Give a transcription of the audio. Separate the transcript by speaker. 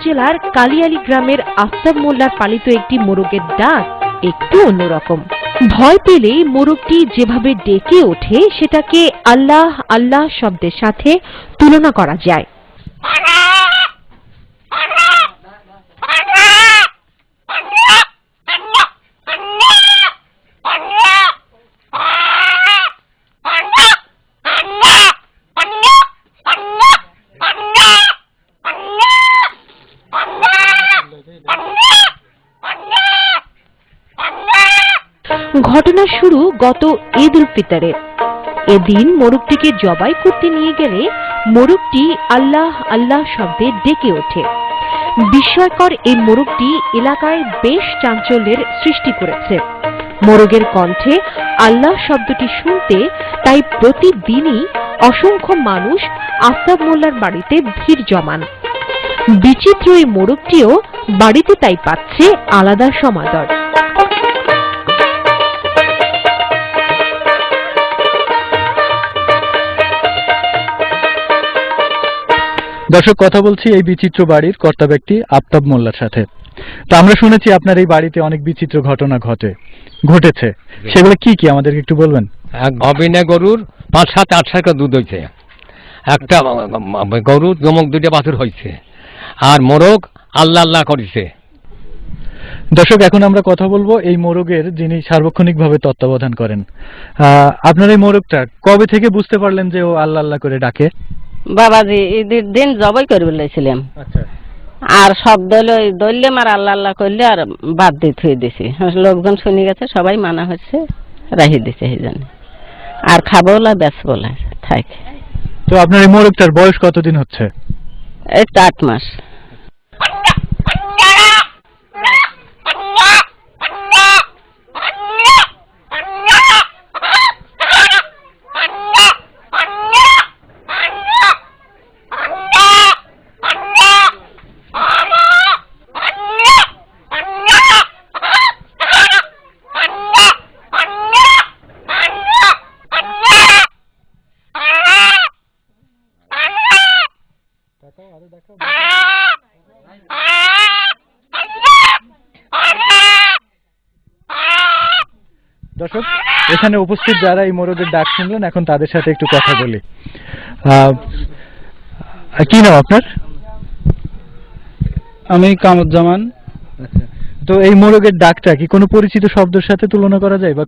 Speaker 1: জেলার কালিয়ালী গ্রামের আফতাব মোল্লার পালিত একটি মোরগের ডাক একটু অন্যরকম। ভয় পেলেই মোরগটি যেভাবে ডেকে ওঠে সেটাকে আল্লাহ আল্লাহ শব্দের সাথে তুলনা করা যায়। ঘটনা শুরু গত ঈদ উল ফিতরের। এদিন মোরগটিকে জবাই করতে নিয়ে গেলে মোরগটি আল্লাহ আল্লাহ শব্দে ডেকে ওঠে। বিস্ময়কর এই মোরগটি এলাকায় বেশ চাঞ্চল্যের সৃষ্টি করেছে। মোরগের কণ্ঠে আল্লাহ শব্দটি শুনতে তাই প্রতিদিনই অসংখ্য মানুষ আফতাব মোল্লার বাড়িতে ভিড় জমান। বিচিত্র এই মোরগটিও বাড়িতে তাই পাচ্ছে আলাদা সমাদর।
Speaker 2: দর্শক, কথা বলছি এই বিচিত্র বাড়ির কর্তা ব্যক্তি আফতাব মোল্লার সাথে। তো আমরা শুনেছি আপনার এই বাড়িতে অনেক বিচিত্র ঘটনা ঘটেছে, সেগুলো কি কি আমাদেরকে একটু বলবেন?
Speaker 3: অবিনা গরুর ৫-৭-৮ দুধ হয়েছে, একটা গরুর জমক 2টা বাছুর হয়েছে, আর মোরগ আল্লাহ আল্লাহ করেছে।
Speaker 2: দর্শক, এখন আমরা কথা বলবো এই মোরগের যিনি সার্বক্ষণিকভাবে তত্ত্বাবধান করেন। আপনার এই মোরগটা কবে থেকে বুঝতে পারলেন যে ও আল্লাহ আল্লাহ করে ডাকে?
Speaker 4: বাবাজি ঈদের দিন জবাই করে বলেছিলাম, আর সব দললাম আর আল্লাহ আল্লাহ করলে আর বাদ দিয়ে থুয়ে দিছি। লোকজন শুনে গেছে, সবাই মানা হচ্ছে, রাহি দিছে এই জন্য। আর খাবো না বেচবো না থাকে।
Speaker 2: তো আপনার এই মোরগটার বয়স কতদিন হচ্ছে?
Speaker 4: এই তো 8 মাস।
Speaker 2: দর্শক, এখানে উপস্থিত যারা এই মোরগের ডাক শুনলেন, এখন তাদের সাথে একটু কথা বলি। কি নাম আপনার?
Speaker 5: আমি কামরুজ্জামান।
Speaker 2: তো এই মোরগের ডাকটা কি কোনো পরিচিত শব্দের সাথে তুলনা করা যায় বা